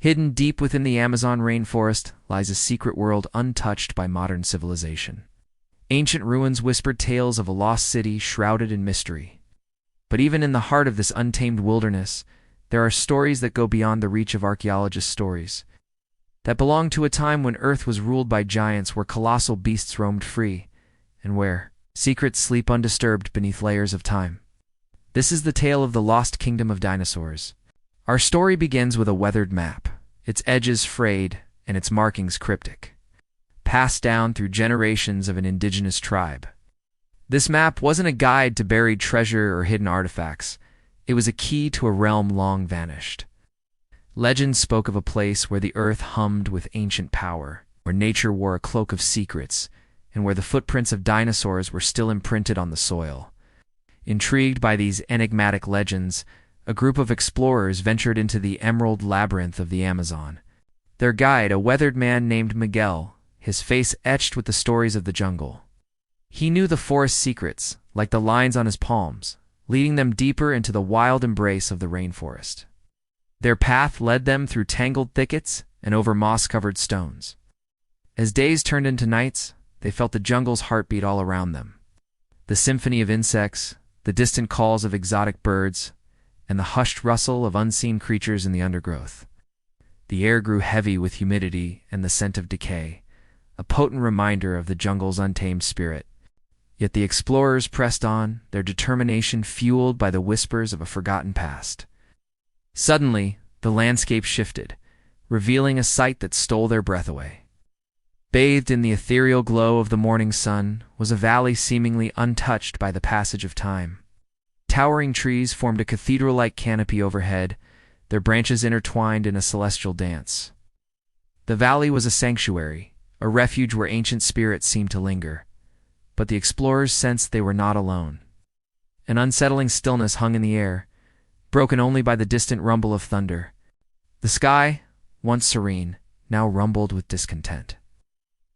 Hidden deep within the Amazon rainforest lies a secret world untouched by modern civilization. Ancient ruins whispered tales of a lost city shrouded in mystery. But even in the heart of this untamed wilderness, there are stories that go beyond the reach of archaeologists' stories, that belong to a time when Earth was ruled by giants, where colossal beasts roamed free, and where secrets sleep undisturbed beneath layers of time. This is the tale of the lost kingdom of dinosaurs. Our story begins with a weathered map, its edges frayed and its markings cryptic, passed down through generations of an indigenous tribe. This map wasn't a guide to buried treasure or hidden artifacts. It was a key to a realm long vanished. Legends spoke of a place where the earth hummed with ancient power, where nature wore a cloak of secrets, and where the footprints of dinosaurs were still imprinted on the soil. Intrigued by these enigmatic legends, a group of explorers ventured into the emerald labyrinth of the Amazon. Their guide, a weathered man named Miguel, his face etched with the stories of the jungle. He knew the forest's secrets, like the lines on his palms, leading them deeper into the wild embrace of the rainforest. Their path led them through tangled thickets and over moss-covered stones. As days turned into nights, they felt the jungle's heartbeat all around them. The symphony of insects, the distant calls of exotic birds, and the hushed rustle of unseen creatures in the undergrowth. The air grew heavy with humidity and the scent of decay, a potent reminder of the jungle's untamed spirit. Yet the explorers pressed on, their determination fueled by the whispers of a forgotten past. Suddenly, the landscape shifted, revealing a sight that stole their breath away. Bathed in the ethereal glow of the morning sun was a valley seemingly untouched by the passage of time. Towering trees formed a cathedral-like canopy overhead, their branches intertwined in a celestial dance. The valley was a sanctuary, a refuge where ancient spirits seemed to linger. But the explorers sensed they were not alone. An unsettling stillness hung in the air, broken only by the distant rumble of thunder. The sky, once serene, now rumbled with discontent.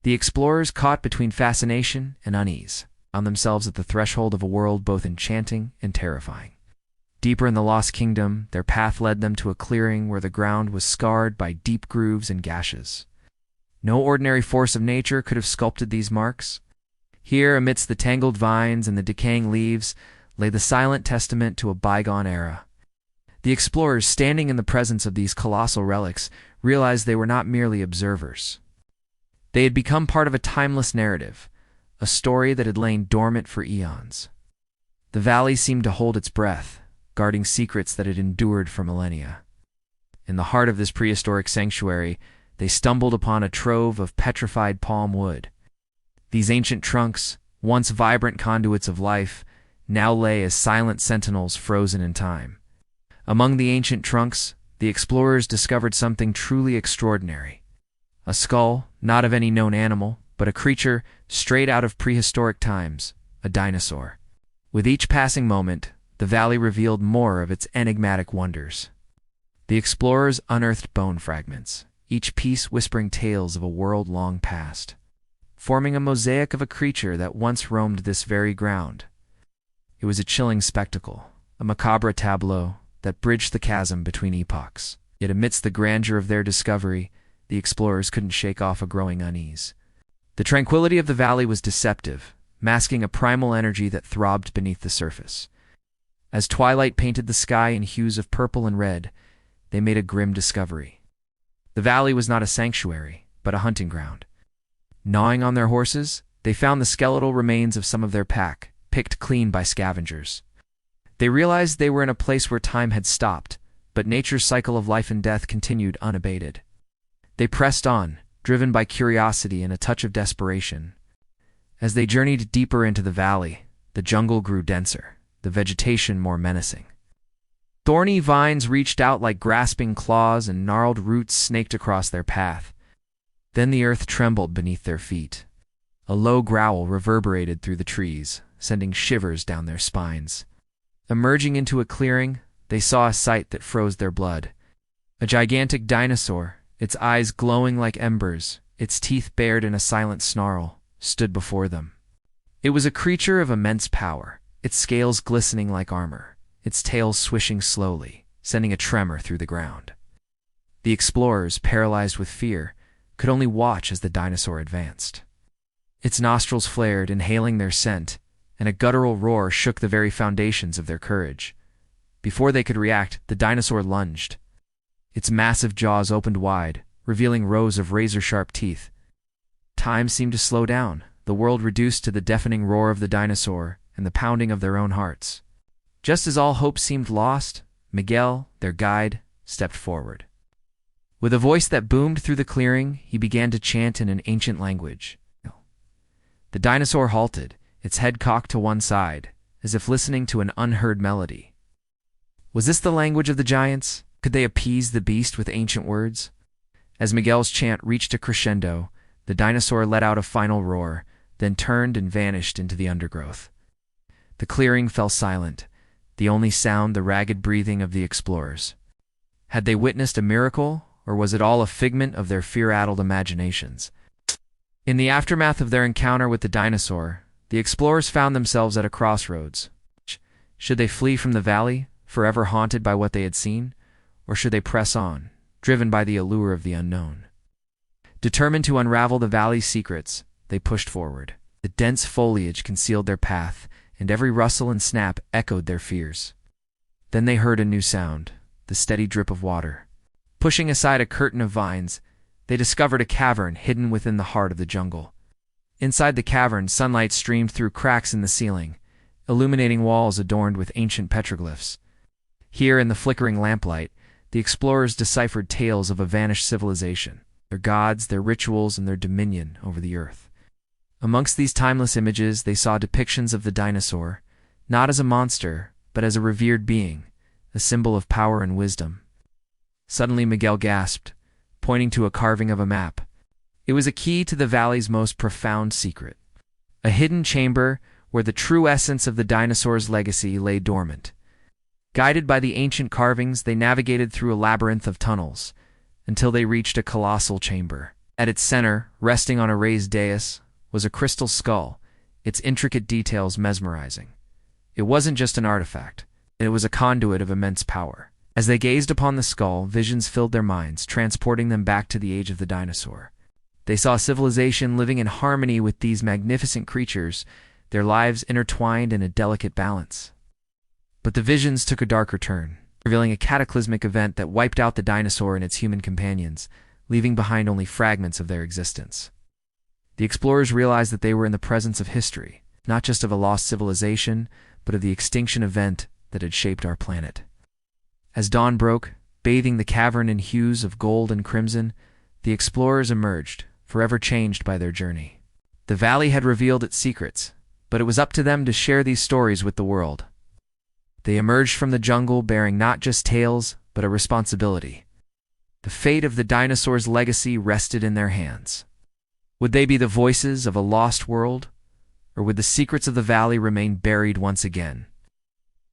The explorers, caught between fascination and unease, found themselves at the threshold of a world both enchanting and terrifying. Deeper in the lost kingdom, their path led them to a clearing where the ground was scarred by deep grooves and gashes. No ordinary force of nature could have sculpted these marks. Here, amidst the tangled vines and the decaying leaves, lay the silent testament to a bygone era. The explorers, standing in the presence of these colossal relics, realized they were not merely observers. They had become part of a timeless narrative, a story that had lain dormant for eons. The valley seemed to hold its breath, guarding secrets that had endured for millennia. In the heart of this prehistoric sanctuary, they stumbled upon a trove of petrified palm wood. These ancient trunks, once vibrant conduits of life, now lay as silent sentinels frozen in time. Among the ancient trunks, the explorers discovered something truly extraordinary. A skull, not of any known animal, but a creature straight out of prehistoric times, a dinosaur. With each passing moment, the valley revealed more of its enigmatic wonders. The explorers unearthed bone fragments, each piece whispering tales of a world long past, forming a mosaic of a creature that once roamed this very ground. It was a chilling spectacle, a macabre tableau that bridged the chasm between epochs. Yet amidst the grandeur of their discovery, the explorers couldn't shake off a growing unease. The tranquility of the valley was deceptive, masking a primal energy that throbbed beneath the surface. As twilight painted the sky in hues of purple and red, they made a grim discovery. The valley was not a sanctuary, but a hunting ground. Gnawing on their horses, they found the skeletal remains of some of their pack, picked clean by scavengers. They realized they were in a place where time had stopped, but nature's cycle of life and death continued unabated. They pressed on, driven by curiosity and a touch of desperation. As they journeyed deeper into the valley, the jungle grew denser, the vegetation more menacing. Thorny vines reached out like grasping claws and gnarled roots snaked across their path. Then the earth trembled beneath their feet. A low growl reverberated through the trees, sending shivers down their spines. Emerging into a clearing, they saw a sight that froze their blood. A gigantic dinosaur, its eyes glowing like embers, its teeth bared in a silent snarl, stood before them. It was a creature of immense power, its scales glistening like armor, its tail swishing slowly, sending a tremor through the ground. The explorers, paralyzed with fear, could only watch as the dinosaur advanced. Its nostrils flared, inhaling their scent, and a guttural roar shook the very foundations of their courage. Before they could react, the dinosaur lunged. Its massive jaws opened wide, revealing rows of razor-sharp teeth. Time seemed to slow down, the world reduced to the deafening roar of the dinosaur and the pounding of their own hearts. Just as all hope seemed lost, Miguel, their guide, stepped forward. With a voice that boomed through the clearing, he began to chant in an ancient language. The dinosaur halted, its head cocked to one side, as if listening to an unheard melody. Was this the language of the giants? Could they appease the beast with ancient words? As Miguel's chant reached a crescendo, the dinosaur let out a final roar, then turned and vanished into the undergrowth. The clearing fell silent, the only sound the ragged breathing of the explorers. Had they witnessed a miracle, or was it all a figment of their fear-addled imaginations? In the aftermath of their encounter with the dinosaur, the explorers found themselves at a crossroads. Should they flee from the valley, forever haunted by what they had seen, or should they press on, driven by the allure of the unknown? Determined to unravel the valley's secrets, they pushed forward. The dense foliage concealed their path, and every rustle and snap echoed their fears. Then they heard a new sound, the steady drip of water. Pushing aside a curtain of vines, they discovered a cavern hidden within the heart of the jungle. Inside the cavern, sunlight streamed through cracks in the ceiling, illuminating walls adorned with ancient petroglyphs. Here, in the flickering lamplight, the explorers deciphered tales of a vanished civilization, their gods, their rituals, and their dominion over the earth. Amongst these timeless images, they saw depictions of the dinosaur, not as a monster, but as a revered being, a symbol of power and wisdom. Suddenly Miguel gasped, pointing to a carving of a map. It was a key to the valley's most profound secret, a hidden chamber where the true essence of the dinosaur's legacy lay dormant. Guided by the ancient carvings, they navigated through a labyrinth of tunnels, until they reached a colossal chamber. At its center, resting on a raised dais, was a crystal skull, its intricate details mesmerizing. It wasn't just an artifact, it was a conduit of immense power. As they gazed upon the skull, visions filled their minds, transporting them back to the age of the dinosaur. They saw civilization living in harmony with these magnificent creatures, their lives intertwined in a delicate balance. But the visions took a darker turn, revealing a cataclysmic event that wiped out the dinosaur and its human companions, leaving behind only fragments of their existence. The explorers realized that they were in the presence of history, not just of a lost civilization, but of the extinction event that had shaped our planet. As dawn broke, bathing the cavern in hues of gold and crimson, the explorers emerged, forever changed by their journey. The valley had revealed its secrets, but it was up to them to share these stories with the world. They emerged from the jungle bearing not just tales, but a responsibility. The fate of the dinosaur's legacy rested in their hands. Would they be the voices of a lost world, or would the secrets of the valley remain buried once again?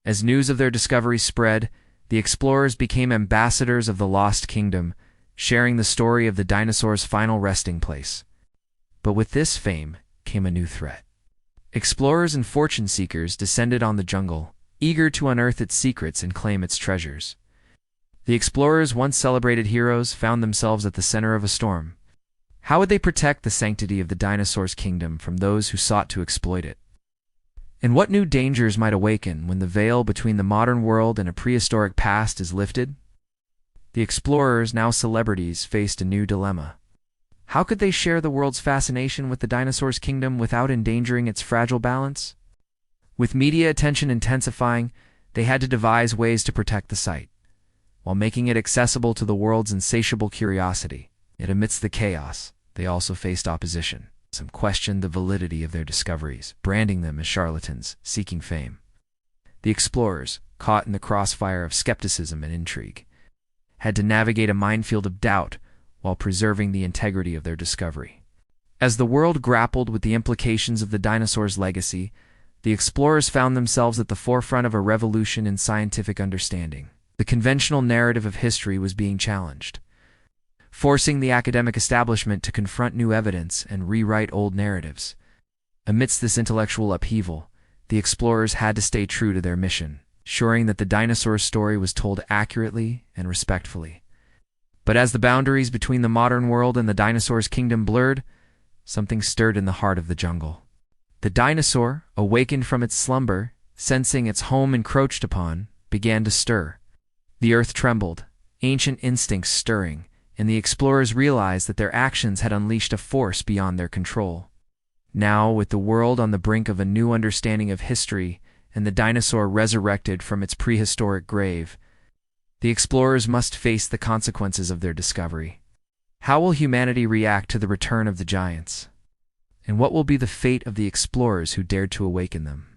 As news of their discovery spread, the explorers became ambassadors of the lost kingdom, sharing the story of the dinosaur's final resting place. But with this fame came a new threat. Explorers and fortune seekers descended on the jungle, eager to unearth its secrets and claim its treasures. The explorers, once celebrated heroes, found themselves at the center of a storm. How would they protect the sanctity of the dinosaur's kingdom from those who sought to exploit it? And what new dangers might awaken when the veil between the modern world and a prehistoric past is lifted? The explorers, now celebrities, faced a new dilemma. How could they share the world's fascination with the dinosaur's kingdom without endangering its fragile balance? With media attention intensifying, they had to devise ways to protect the site, while making it accessible to the world's insatiable curiosity. Yet amidst the chaos, they also faced opposition. Some questioned the validity of their discoveries, branding them as charlatans seeking fame. The explorers, caught in the crossfire of skepticism and intrigue, had to navigate a minefield of doubt while preserving the integrity of their discovery. As the world grappled with the implications of the dinosaur's legacy, the explorers found themselves at the forefront of a revolution in scientific understanding. The conventional narrative of history was being challenged, forcing the academic establishment to confront new evidence and rewrite old narratives. Amidst this intellectual upheaval, the explorers had to stay true to their mission, ensuring that the dinosaur story was told accurately and respectfully. But as the boundaries between the modern world and the dinosaurs' kingdom blurred, something stirred in the heart of the jungle. The dinosaur, awakened from its slumber, sensing its home encroached upon, began to stir. The earth trembled, ancient instincts stirring, and the explorers realized that their actions had unleashed a force beyond their control. Now, with the world on the brink of a new understanding of history and the dinosaur resurrected from its prehistoric grave, the explorers must face the consequences of their discovery. How will humanity react to the return of the giants? And what will be the fate of the explorers who dared to awaken them?